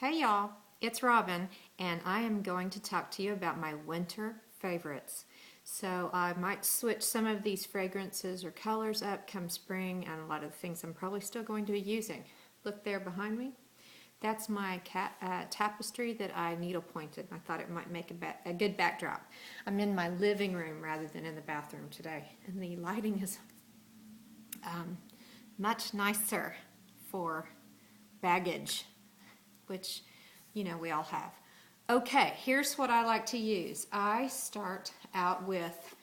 Hey y'all, it's Robin, and I am going to talk to you about my winter favorites. So I might switch some of these fragrances or colors up come spring, and a lot of the things I'm probably still going to be using. Look there behind me. That's my tapestry that I needle pointed. I thought it might make a good backdrop. I'm in my living room rather than in the bathroom today, and the lighting is much nicer for baggage, which we all have. Okay, here's what I like to use. I start out with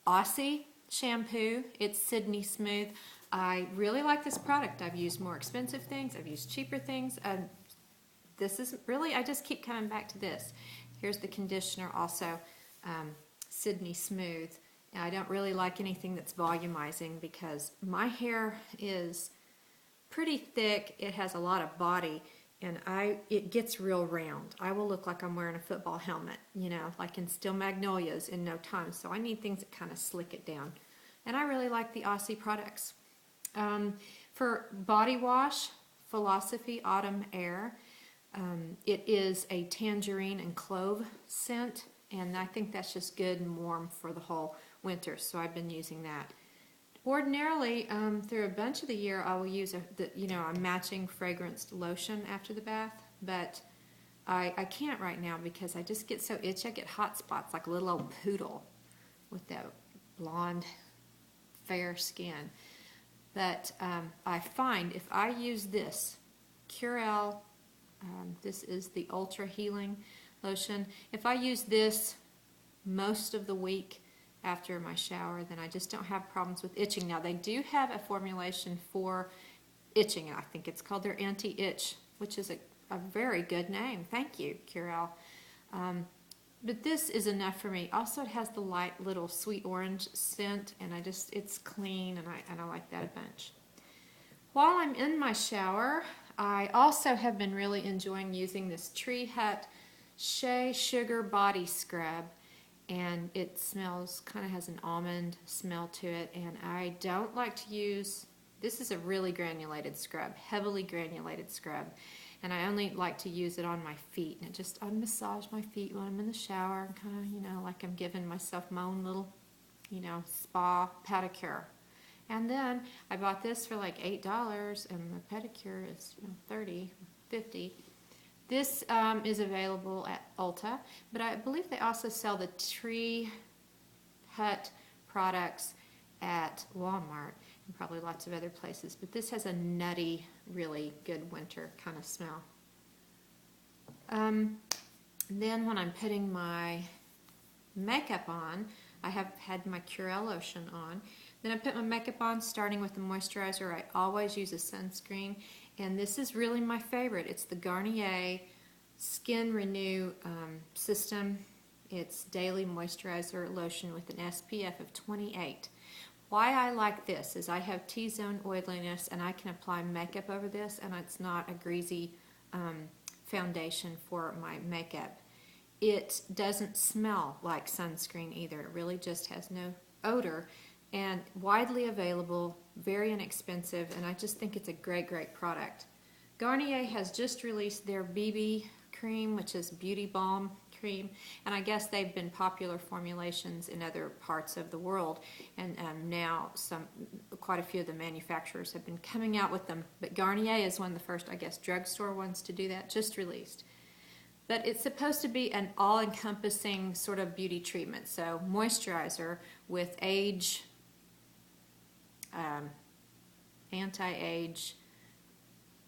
Aussie shampoo. It's Sydney Smooth. I really like this product. I've used more expensive things. I've used cheaper things. This is really, I just keep coming back to this. Here's the conditioner also, Sydney Smooth. And I don't really like anything that's volumizing because my hair is pretty thick. It has a lot of body, and it gets real round. I will look like I'm wearing a football helmet, like in Still Magnolias in no time. So I need things that kind of slick it down. And I really like the Aussie products. For body wash, Philosophy Autumn Air. It is a tangerine and clove scent, and I think that's just good and warm for the whole winter, so I've been using that. Ordinarily, through a bunch of the year, I will use a matching fragranced lotion after the bath, but I can't right now because I just get so itchy. I get hot spots like a little old poodle with that blonde, fair skin. But I find if I use this Curel, this is the Ultra Healing Lotion, if I use this most of the week after my shower, then I just don't have problems with itching. Now, they do have a formulation for itching. I think it's called their anti-itch, which is a very good name. Thank you, Curel. But this is enough for me. Also, it has the light little sweet orange scent, and it's clean, and I like that a bunch. While I'm in my shower, I also have been really enjoying using this Tree Hut Shea Sugar Body Scrub. And it smells, kind of has an almond smell to it, and I don't like to use, this is a really granulated scrub, heavily granulated scrub, and I only like to use it on my feet, and I massage my feet when I'm in the shower, and kind of, like I'm giving myself my own little, spa pedicure. And then I bought this for like $8, and the pedicure is $30, $50. This is available at Ulta, but I believe they also sell the Tree Hut products at Walmart and probably lots of other places. But this has a nutty, really good winter kind of smell. Then when I'm putting my makeup on, I have had my Curel lotion on. Then I put my makeup on, starting with the moisturizer. I always use a sunscreen, and this is really my favorite. It's the Garnier Skin Renew system. It's daily moisturizer lotion with an SPF of 28. Why I like this is I have T-zone oiliness, and I can apply makeup over this, and it's not a greasy foundation for my makeup. It doesn't smell like sunscreen either. It really just has no odor, and widely available, very inexpensive, and I just think it's a great, great product. Garnier has just released their BB cream, which is Beauty Balm cream, and I guess they've been popular formulations in other parts of the world, and now quite a few of the manufacturers have been coming out with them, but Garnier is one of the first, I guess, drugstore ones to do that, just released. But it's supposed to be an all-encompassing sort of beauty treatment, so moisturizer with anti-age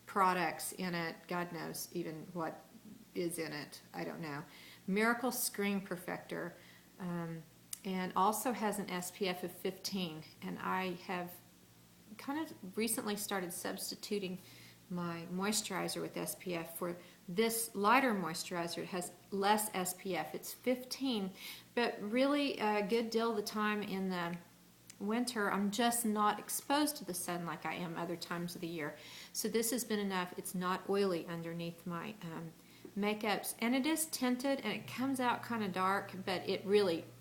products in it. God knows even what is in it. I don't know. Miracle Screen Perfector, and also has an SPF of 15. And I have kind of recently started substituting my moisturizer with SPF for this lighter moisturizer. It has less SPF. It's 15, but really a good deal of the time in the winter, I'm just not exposed to the sun like I am other times of the year. So this has been enough. It's not oily underneath my makeups, and it is tinted, and it comes out kind of dark, but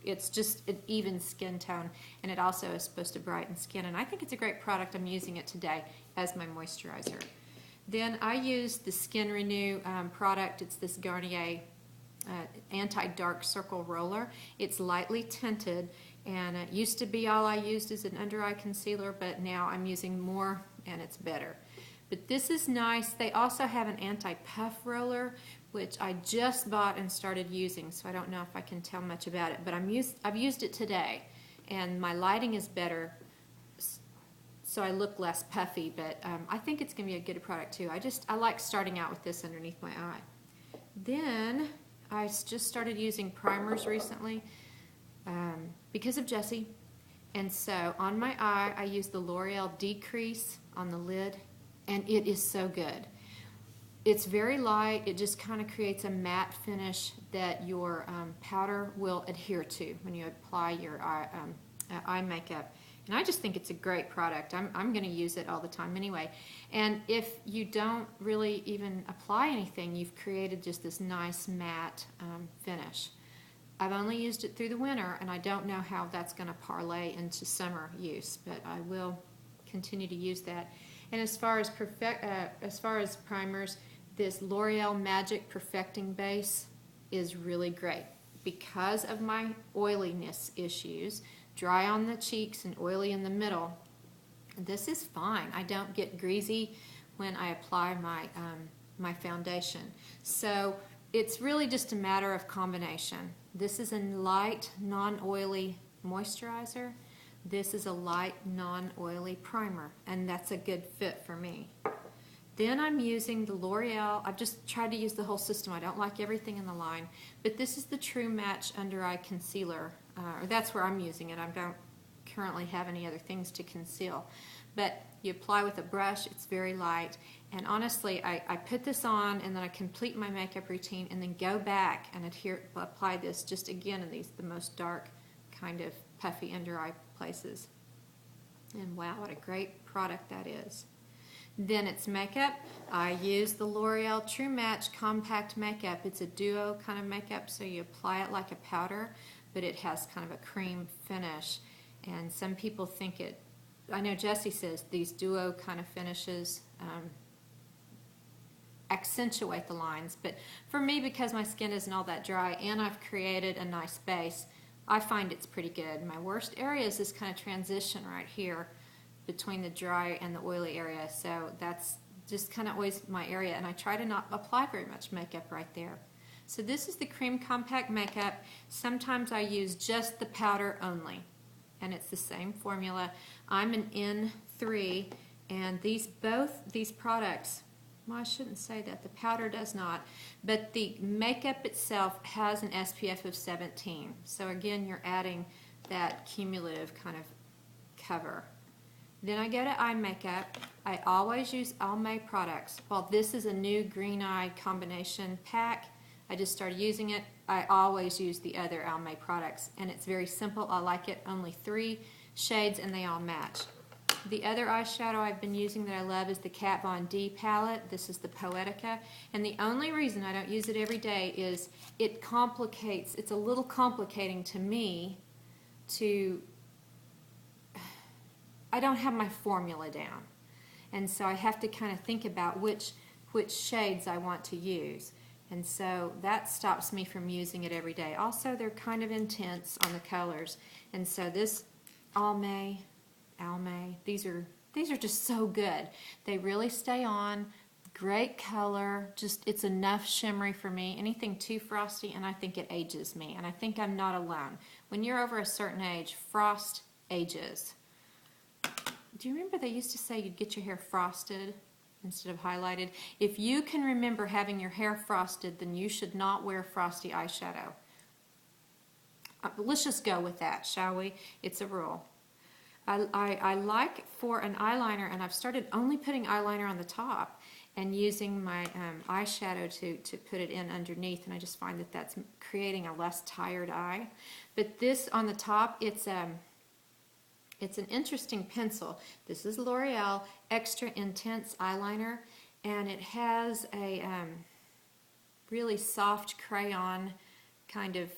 it's just an even skin tone, and it also is supposed to brighten skin, and I think it's a great product. I'm using it today as my moisturizer. Then I use the Skin Renew product. It's this Garnier anti-dark circle roller. It's lightly tinted, and it used to be all I used as an under eye concealer, but now I'm using more and it's better. But this is nice. They also have an anti-puff roller, which I just bought and started using, so I don't know if I can tell much about it, but I've used it today, and my lighting is better, so I look less puffy, but I think it's going to be a good product too. I like starting out with this underneath my eye. Then I just started using primers recently because of Jessi, and so on my eye I use the L'Oreal Decrease on the lid, and it is so good. It's very light. It just kind of creates a matte finish that your powder will adhere to when you apply your eye makeup. And I just think it's a great product. I'm going to use it all the time anyway. And if you don't really even apply anything, you've created just this nice matte finish. I've only used it through the winter, and I don't know how that's going to parlay into summer use, but I will continue to use that. And as far as primers, this L'Oreal Magic Perfecting Base is really great because of my oiliness issues. Dry on the cheeks and oily in the middle. This is fine. I don't get greasy when I apply my foundation. So it's really just a matter of combination. This is a light, non-oily moisturizer. This is a light, non-oily primer, and that's a good fit for me. Then I'm using the L'Oreal. I've just tried to use the whole system. I don't like everything in the line, but this is the True Match Under Eye Concealer. Or that's where I'm using it. I don't currently have any other things to conceal. But you apply with a brush. It's very light. And honestly, I put this on, and then I complete my makeup routine, and then go back and apply this just again in the most dark, kind of puffy under eye places. And wow, what a great product that is. Then it's makeup. I use the L'Oreal True Match Compact Makeup. It's a duo kind of makeup, so you apply it like a powder, but it has kind of a cream finish. And some people think I know Jessi says these duo kind of finishes accentuate the lines, but for me, because my skin isn't all that dry and I've created a nice base, I find it's pretty good. My worst area is this kind of transition right here between the dry and the oily area, so that's just kind of always my area, and I try to not apply very much makeup right there. So this is the Cream Compact Makeup. Sometimes I use just the powder only, and it's the same formula. I'm an N3, and both these products, well, I shouldn't say that, the powder does not, but the makeup itself has an SPF of 17. So again, you're adding that cumulative kind of cover. Then I go to eye makeup. I always use Almay products. Well, this is a new green eye combination pack. I just started using it. I always use the other Almay products, and it's very simple. I like it. Only 3 shades, and they all match. The other eyeshadow I've been using that I love is the Kat Von D palette. This is the Poetica, and the only reason I don't use it every day is it complicates. It's a little complicating to me to. I don't have my formula down, and so I have to kind of think about which shades I want to use, and so that stops me from using it every day. Also, they're kind of intense on the colors, and so this Almay, these are just so good. They really stay on. Great color, just it's enough shimmery for me. Anything too frosty, and I think it ages me, and I think I'm not alone. When you're over a certain age, frost ages. Do you remember they used to say you'd get your hair frosted instead of highlighted? If you can remember having your hair frosted, then you should not wear frosty eyeshadow. Let's just go with that, shall we? It's a rule. I like for an eyeliner, and I've started only putting eyeliner on the top and using my eyeshadow to put it in underneath, and I just find that that's creating a less tired eye. But this on the top, it's an interesting pencil. This is L'Oreal Extra Intense Eyeliner, and it has a really soft crayon kind of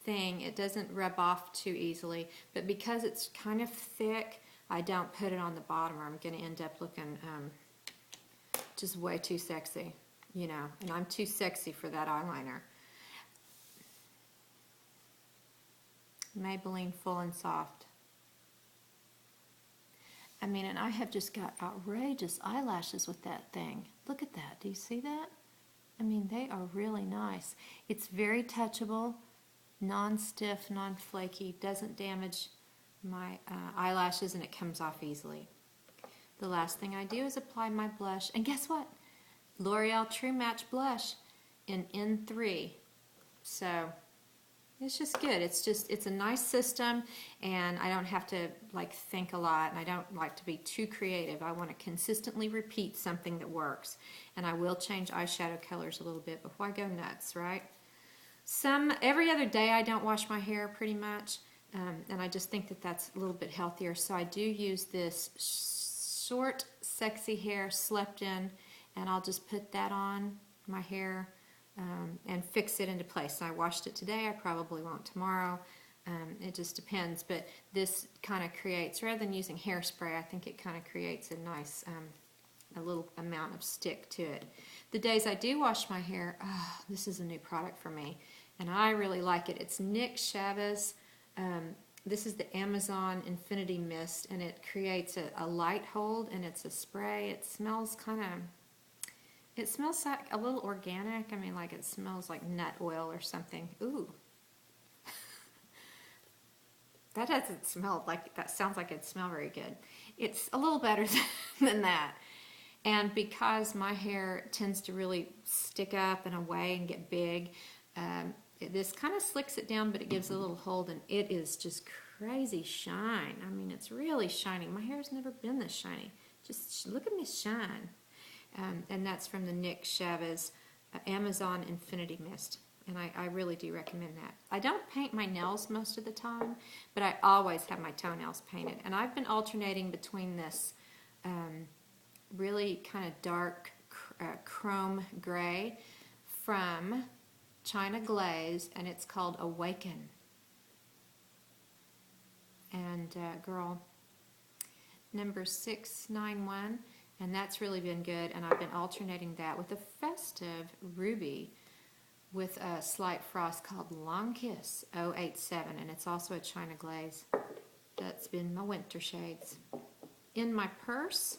thing. It doesn't rub off too easily, but because it's kind of thick, I don't put it on the bottom, or I'm going to end up looking just way too sexy, you know, and I'm too sexy for that eyeliner. Maybelline Full and Soft. I mean, and I have just got outrageous eyelashes with that thing. Look at that. Do you see that? I mean, they are really nice. It's very touchable, non-stiff, non-flaky, doesn't damage my eyelashes, and it comes off easily. The last thing I do is apply my blush, and guess what? L'Oreal True Match Blush in N3. So it's just good. It's a nice system, and I don't have to like think a lot, and I don't like to be too creative. I want to consistently repeat something that works, and I will change eyeshadow colors a little bit, but why go nuts, right? Every other day I don't wash my hair pretty much, and I just think that that's a little bit healthier. So I do use this short, sexy hair slept in, and I'll just put that on my hair and fix it into place. So I washed it today. I probably won't tomorrow. It just depends. But this kind of creates, rather than using hairspray, I think it kind of creates a nice, a little amount of stick to it. The days I do wash my hair, this is a new product for me, and I really like it. It's Nick Chavez. This is the Amazon Infinity Mist, and it creates a light hold, and it's a spray. It smells it smells like a little organic. I mean, like it smells like nut oil or something. Ooh. That doesn't smell like, that sounds like it'd smell very good. It's a little better than that. And because my hair tends to really stick up and away and get big, this kind of slicks it down, but it gives a little hold, and it is just crazy shine. I mean, it's really shining. My hair's never been this shiny. Just look at me shine. And that's from the Nick Chavez Amazon Infinity Mist. And I really do recommend that. I don't paint my nails most of the time, but I always have my toenails painted. And I've been alternating between this really kind of dark chrome gray from China Glaze, and it's called Awaken. And girl, number 691. And that's really been good, and I've been alternating that with a festive ruby with a slight frost called Long Kiss 087, and it's also a China Glaze. That's been my winter shades. In my purse,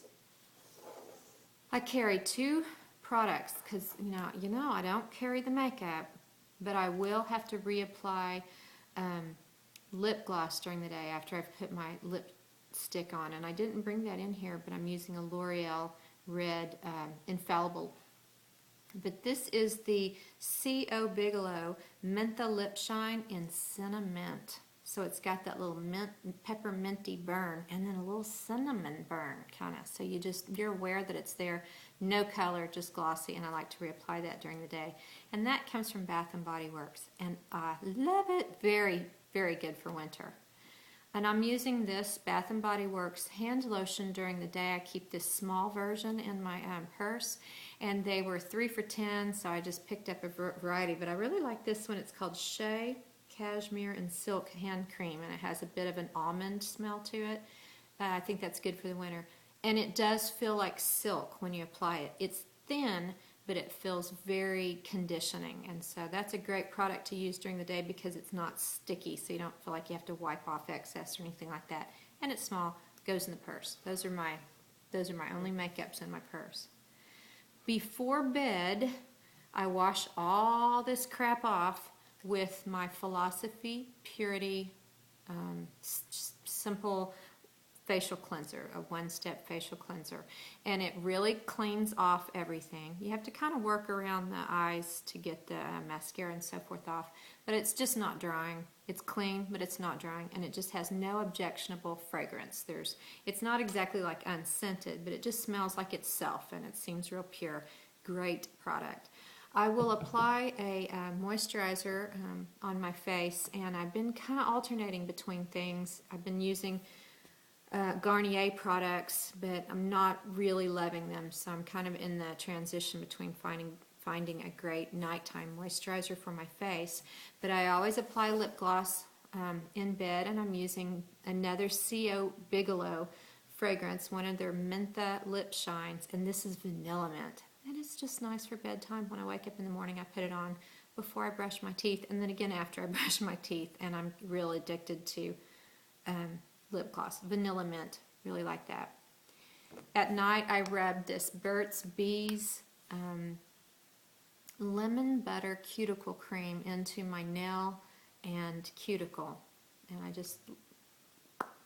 I carry 2 products because you know I don't carry the makeup, but I will have to reapply lip gloss during the day after I've put my lipstick on, and I didn't bring that in here, but I'm using a L'Oreal Red Infallible. But this is the C.O. Bigelow Mentha Lip Shine in Cinnamon. So it's got that little pepperminty burn and then a little cinnamon burn kind of. So you're aware that it's there. No color, just glossy, and I like to reapply that during the day. And that comes from Bath & Body Works, and I love it. Very, very good for winter. And I'm using this Bath & Body Works hand lotion during the day. I keep this small version in my purse, and they were 3 for $10, so I just picked up a variety. But I really like this one. It's called Shea Cashmere and Silk Hand Cream, and it has a bit of an almond smell to it. I think that's good for the winter. And it does feel like silk when you apply it. It's thin, but it feels very conditioning, and so that's a great product to use during the day because it's not sticky, so you don't feel like you have to wipe off excess or anything like that. And it's small, goes in the purse. Those are my only makeups in my purse. Before bed, I wash all this crap off with my Philosophy Purity simple facial cleanser, a one-step facial cleanser, and it really cleans off everything. You have to kind of work around the eyes to get the mascara and so forth off, but it's just not drying. It's clean, but it's not drying, and it just has no objectionable fragrance. It's not exactly like unscented, but it just smells like itself, and it seems real pure. Great product. I will apply a moisturizer on my face, and I've been kind of alternating between things. I've been using Garnier products, but I'm not really loving them, so I'm kind of in the transition between finding a great nighttime moisturizer for my face. But I always apply lip gloss in bed, and I'm using another C.O. Bigelow fragrance, one of their Mentha lip shines, and this is vanilla mint. And it's just nice for bedtime. When I wake up in the morning, I put it on before I brush my teeth, and then again after I brush my teeth, and I'm really addicted to lip gloss. Vanilla mint, really like that. At night, I rub this Burt's Bees lemon butter cuticle cream into my nail and cuticle, and I just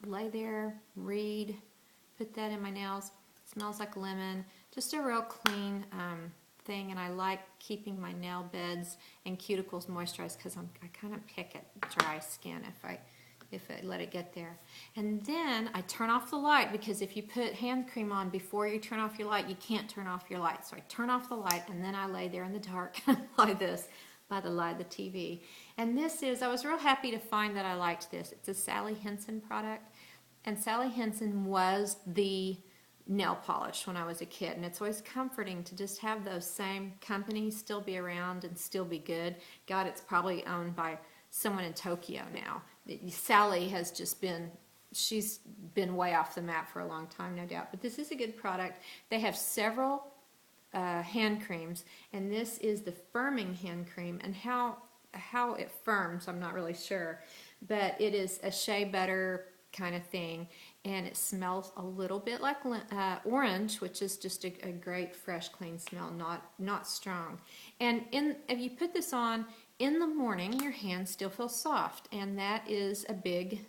lay there, read, put that in my nails. It smells like lemon, just a real clean thing, and I like keeping my nail beds and cuticles moisturized because I kind of pick at dry skin if I let it get there. And then I turn off the light, because if you put hand cream on before you turn off your light, you can't turn off your light. So I turn off the light, and then I lay there in the dark like this by the light of the TV. And this is, I was real happy to find that I liked this. It's a Sally Hansen product, and Sally Hansen was the nail polish when I was a kid, and it's always comforting to just have those same companies still be around and still be good. God, it's probably owned by someone in Tokyo now. Sally has just been, she's been way off the map for a long time, no doubt. But this is a good product. They have several hand creams, and this is the firming hand cream. And how it firms, I'm not really sure, but it is a shea butter kind of thing, and it smells a little bit like orange, which is just a great fresh clean smell, not strong. And if you put this on in the morning, your hands still feel soft, and that is a big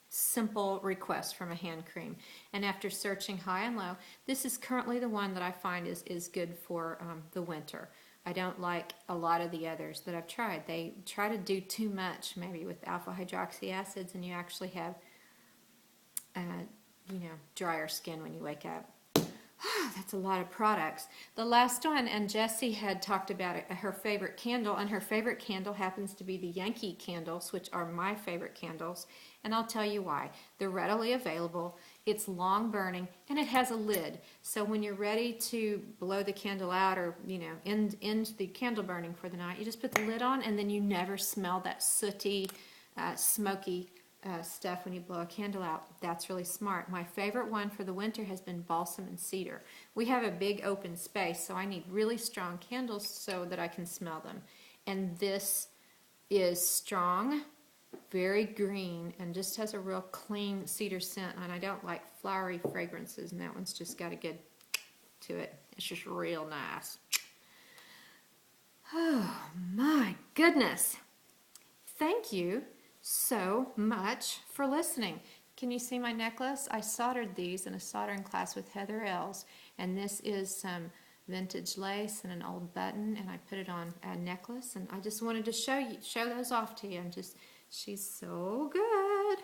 simple request from a hand cream. And after searching high and low, this is currently the one that I find is good for the winter. I don't like a lot of the others that I've tried. They try to do too much, maybe with alpha hydroxy acids, and you actually have drier skin when you wake up. That's a lot of products. The last one, and Jessi had talked about it, her favorite candle, and her favorite candle happens to be the Yankee candles, which are my favorite candles, and I'll tell you why. They're readily available, it's long burning, and it has a lid. So when you're ready to blow the candle out, or end the candle burning for the night, you just put the lid on, and then you never smell that sooty, smoky stuff when you blow a candle out. That's really smart. My favorite one for the winter has been balsam and cedar. We have a big open space, so I need really strong candles so that I can smell them. And this is strong, very green, and just has a real clean cedar scent. And I don't like flowery fragrances, and that one's just got a good to it. It's just real nice. Oh my goodness. Thank you so much for listening. Can you see my necklace? I soldered these in a soldering class with Heather Els, and this is some vintage lace and an old button, and I put it on a necklace, and I just wanted to show those off to you. She's so good.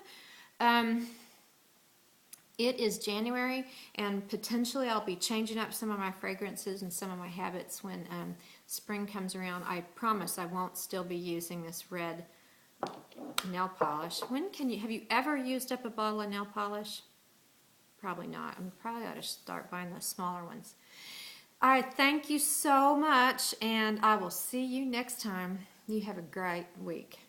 It is January, and potentially I'll be changing up some of my fragrances and some of my habits when spring comes around. I promise I won't still be using this red nail polish. Have you ever used up a bottle of nail polish? Probably not. I probably ought to start buying those smaller ones. I thank you so much, and I will see you next time. You have a great week.